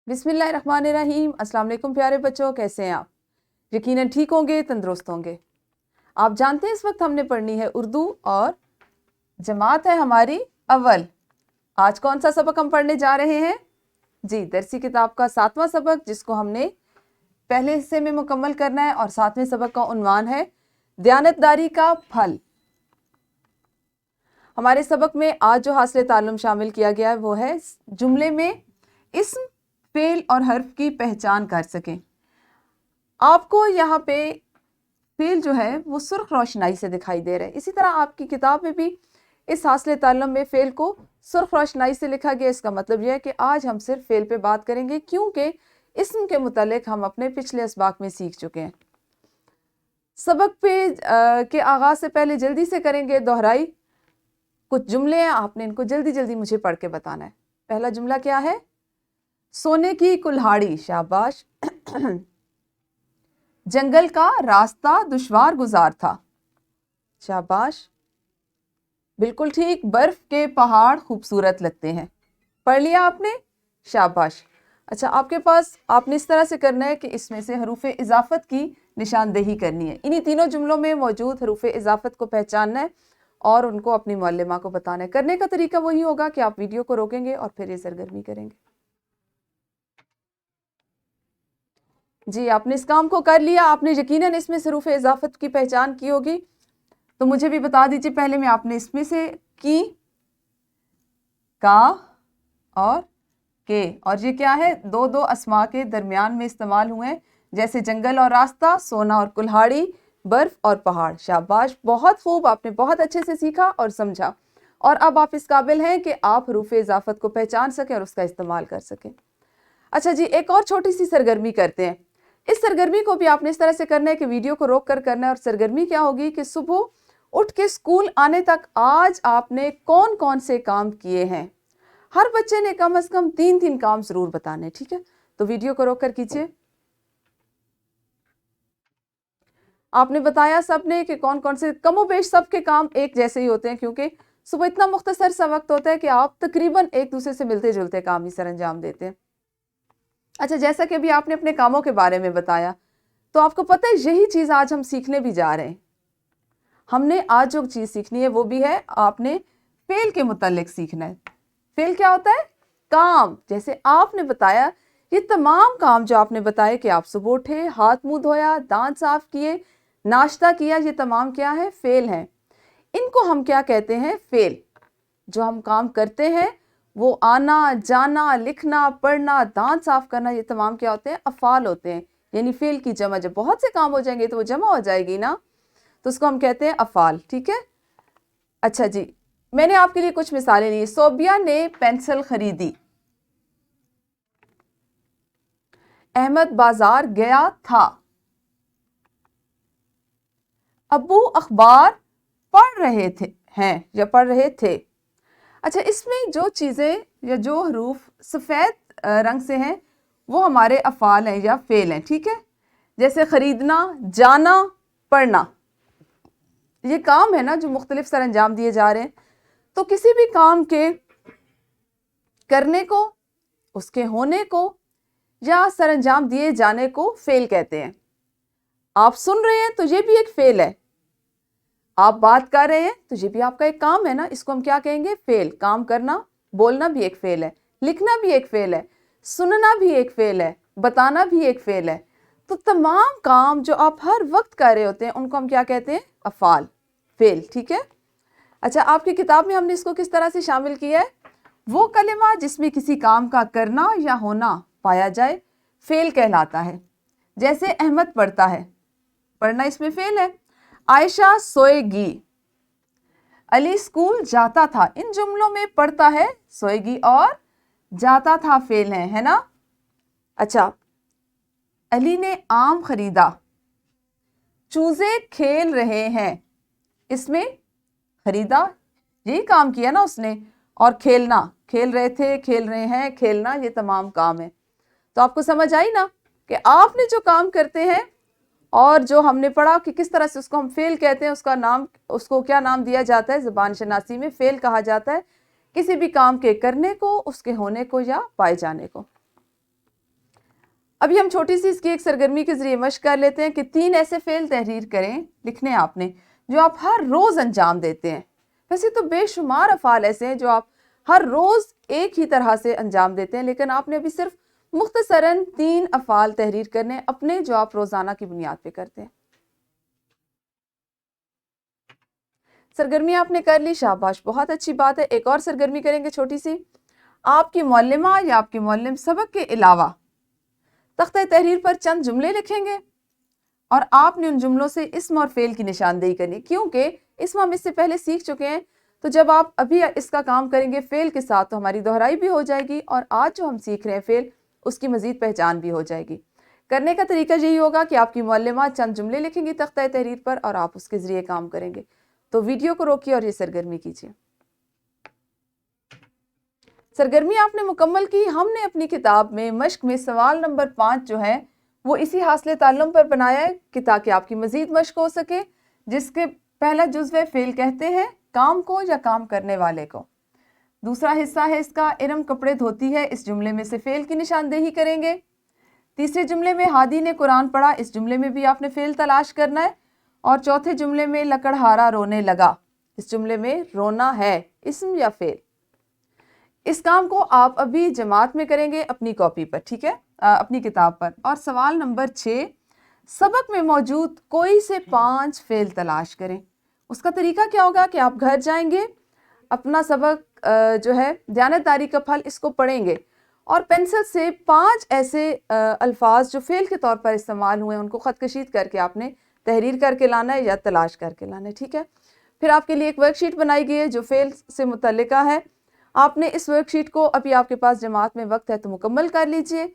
बिस्मिल्लाहिर्रहमानिर्रहीम। अस्सलाम वालेकुम प्यारे बच्चों, कैसे हैं आप? यकीनन ठीक होंगे, तंदुरुस्त होंगे। आप जानते हैं इस वक्त हमने पढ़नी है उर्दू और जमात है हमारी अव्वल। आज कौन सा सबक हम पढ़ने जा रहे हैं? जी, दरसी किताब का 7वां सबक, जिसको हमने पहले हिस्से में मुकम्मल करना है, और 7वें सबक का उन्वान है दयानतदारी का फल। हमारे सबक में आज जो हासिल ताल्लुम शामिल किया गया है वो है जुमले में इस्म, फेल और हर्फ की पहचान कर सकें। आपको यहाँ पे फेल जो है वो सुर्ख रोशनाई से दिखाई दे रहा है। इसी तरह आपकी किताब में भी इस हासिल ताल्लुम में फेल को सुर्ख रोशनाई से लिखा गया। इसका मतलब यह है कि आज हम सिर्फ फेल पे बात करेंगे, क्योंकि इस्म के मुतालिक हम अपने पिछले असबाक में सीख चुके हैं। सबक पे के आगाज़ से पहले जल्दी से करेंगे दोहराई। कुछ जुमले हैं, आपने इनको जल्दी जल्दी मुझे पढ़ के बताना है। पहला जुमला क्या है? सोने की कुल्हाड़ी, शाबाश। जंगल का रास्ता दुश्वार गुजार था, शाबाश, बिल्कुल ठीक। बर्फ के पहाड़ खूबसूरत लगते हैं, पढ़ लिया आपने, शाबाश। अच्छा, आपके पास आपने इस तरह से करना है कि इसमें से हरूफ इजाफत की निशानदेही करनी है। इन्हीं तीनों जुमलों में मौजूद हरूफ इजाफत को पहचानना है और उनको अपनी मुअल्लिमा को बताना है। करने का तरीका वही होगा कि आप वीडियो को रोकेंगे और फिर ये सरगर्मी करेंगे। जी, आपने इस काम को कर लिया। आपने यकीनन इसमें से हरूफ इजाफत की पहचान की होगी, तो मुझे भी बता दीजिए पहले में आपने इसमें से की, का और के, और ये क्या है? दो दो अस्मा के दरमियान में इस्तेमाल हुए हैं, जैसे जंगल और रास्ता, सोना और कुल्हाड़ी, बर्फ और पहाड़। शाबाश, बहुत खूब, आपने बहुत अच्छे से सीखा और समझा, और अब आप इस काबिल हैं कि आप हरूफ इजाफत को पहचान सकें और उसका इस्तेमाल कर सकें। अच्छा जी, एक और छोटी सी सरगर्मी करते हैं। इस सरगर्मी को भी आपने इस तरह से करना है कि वीडियो को रोक कर करना है। और सरगर्मी क्या होगी कि सुबह उठ के स्कूल आने तक आज आपने कौन कौन से काम किए हैं। हर बच्चे ने कम से कम 3 काम जरूर बताने, ठीक है? तो वीडियो को रोक कर कीजिए। आपने बताया सबने कि कौन कौन से, कमोबेश सबके काम एक जैसे ही होते हैं, क्योंकि सुबह इतना मुख्तसर सा वक्त होता है कि आप तकरीबन एक दूसरे से मिलते जुलते काम ही सर अंजाम देते हैं। अच्छा, जैसा कि अभी आपने अपने कामों के बारे में बताया, तो आपको पता है यही चीज़ आज हम सीखने भी जा रहे हैं। हमने आज जो चीज़ सीखनी है वो भी है, आपने फेल के मुतालिक सीखना है। फेल क्या होता है? काम। जैसे आपने बताया, ये तमाम काम जो आपने बताए कि आप सुबह उठे, हाथ मुंह धोया, दांत साफ किए, नाश्ता किया, ये तमाम क्या है? फेल है। इनको हम क्या कहते हैं? फेल। जो हम काम करते हैं वो आना, जाना, लिखना, पढ़ना, दांत साफ करना, ये तमाम क्या होते हैं? अफ़ाल होते हैं, यानी फेल की जमा। जब बहुत से काम हो जाएंगे तो वो जमा हो जाएगी ना, तो उसको हम कहते हैं अफ़ाल, ठीक है? अच्छा जी, मैंने आपके लिए कुछ मिसालें ली। सोबिया ने पेंसिल खरीदी, अहमद बाजार गया था, अब्बू अखबार पढ़ रहे थे हैं या पढ़ रहे थे। अच्छा, इसमें जो चीज़ें या जो हरूफ सफ़ेद रंग से हैं वो हमारे अफ़ाल हैं या फ़ेल हैं, ठीक है? जैसे ख़रीदना, जाना, पढ़ना, ये काम है ना जो मुख्तलिफ सर अंजाम दिए जा रहे हैं। तो किसी भी काम के करने को, उसके होने को या सर अंजाम दिए जाने को फ़ेल कहते हैं। आप सुन रहे हैं तो ये भी एक फ़ेल है, आप बात कर रहे हैं तो ये भी आपका एक काम है ना, इसको हम क्या कहेंगे? फेल। काम करना, बोलना भी एक फेल है, लिखना भी एक फेल है, सुनना भी एक फेल है, बताना भी एक फेल है। तो तमाम काम जो आप हर वक्त कर रहे होते हैं उनको हम क्या कहते हैं? अफ़ाल, फेल, ठीक है? अच्छा, आपकी किताब में हमने इसको किस तरह से शामिल किया है? वो कलिमा जिसमें किसी काम का करना या होना पाया जाए फेल कहलाता है। जैसे अहमद पढ़ता है, पढ़ना इसमें फेल है। आयशा सोएगी, अली स्कूल जाता था। इन जुमलों में पढ़ता है, सोएगी और जाता था फेल है ना? अच्छा, अली ने आम खरीदा, चूजे खेल रहे हैं, इसमें खरीदा यही काम किया ना उसने, और खेलना, खेल रहे थे, खेल रहे हैं, खेलना, ये तमाम काम है। तो आपको समझ आई ना कि आपने जो काम करते हैं और जो हमने पढ़ा कि किस तरह से उसको हम फेल कहते हैं, उसका नाम, उसको क्या नाम दिया जाता है? ज़बान शनासी में फेल कहा जाता है किसी भी काम के करने को, उसके होने को या पाए जाने को। ابھی ہم چھوٹی سی اس کی ایک سرگرمی کے ذریعے مشق کر لیتے ہیں کہ 3 ایسے فعل تحریر کریں، لکھنے ہیں آپ نے، جو آپ ہر روز انجام دیتے ہیں۔ ویسے تو بے شمار افعال ایسے ہیں جو آپ ہر روز ایک ہی طرح سے انجام دیتے ہیں، لیکن آپ نے ابھی صرف مختصراً 3 افعال تحریر کرنے اپنے جو آپ روزانہ کی بنیاد پہ کرتے ہیں۔ سرگرمی آپ نے کر لی، شاباش، بہت اچھی بات ہے۔ ایک اور سرگرمی کریں گے چھوٹی سی۔ آپ کی معلمہ یا آپ کے معلم سبق کے علاوہ تختہ تحریر پر چند جملے لکھیں گے اور آپ نے ان جملوں سے اسم اور فعل کی نشاندہی کرنی، کیونکہ اسم ہم اس سے پہلے سیکھ چکے ہیں، تو جب آپ ابھی اس کا کام کریں گے فعل کے ساتھ تو ہماری دہرائی بھی ہو جائے گی، اور آج جو ہم سیکھ رہے ہیں فعل، اس کی مزید پہچان بھی ہو جائے گی۔ کرنے کا طریقہ یہی ہوگا کہ آپ کی معلمہ چند جملے لکھیں گی تختہ تحریر پر اور آپ اس کے ذریعے کام کریں گے۔ تو ویڈیو کو روکیے اور یہ سرگرمی کیجیے۔ سرگرمی آپ نے مکمل کی۔ ہم نے اپنی کتاب میں مشق میں سوال نمبر 5 جو ہے وہ اسی حاصل تعلم پر بنایا ہے کہ تاکہ آپ کی مزید مشق ہو سکے، جس کے پہلا جزو فعل کہتے ہیں کام کو یا کام کرنے والے کو۔ دوسرا حصہ ہے اس کا ارم کپڑے دھوتی ہے، اس جملے میں سے فعل کی نشاندہی کریں گے۔ تیسرے جملے میں ہادی نے قرآن پڑھا، اس جملے میں بھی آپ نے فعل تلاش کرنا ہے۔ اور چوتھے جملے میں لکڑہارا رونے لگا، اس جملے میں رونا ہے اسم یا فعل۔ اس کام کو آپ ابھی جماعت میں کریں گے اپنی کاپی پر، ٹھیک ہے، اپنی کتاب پر۔ اور سوال نمبر 6، سبق میں موجود کوئی سے 5 فعل تلاش کریں۔ اس کا طریقہ کیا ہوگا کہ آپ گھر جائیں گے، اپنا سبق جو ہے دیانتداری کا پھل، اس کو پڑھیں گے اور پینسل سے 5 ایسے الفاظ جو فعل کے طور پر استعمال ہوئے ہیں ان کو خط کشید کر کے آپ نے تحریر کر کے لانا ہے یا تلاش کر کے لانا ہے، ٹھیک ہے۔ پھر آپ کے لیے ایک ورک شیٹ بنائی گئی ہے جو فعل سے متعلقہ ہے۔ آپ نے اس ورک شیٹ کو، ابھی آپ کے پاس جماعت میں وقت ہے تو مکمل کر لیجئے،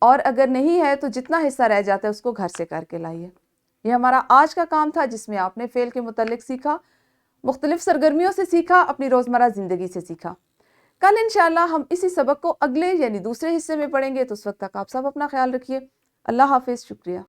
اور اگر نہیں ہے تو جتنا حصہ رہ جاتا ہے اس کو گھر سے کر کے لائیے۔ یہ ہمارا آج کا کام تھا جس میں آپ نے فعل کے متعلق سیکھا، مختلف سرگرمیوں سے سیکھا، اپنی روزمرہ زندگی سے سیکھا۔ کل انشاءاللہ ہم اسی سبق کو اگلے یعنی دوسرے حصے میں پڑھیں گے، تو اس وقت تک آپ سب اپنا خیال رکھیے۔ اللہ حافظ، شکریہ۔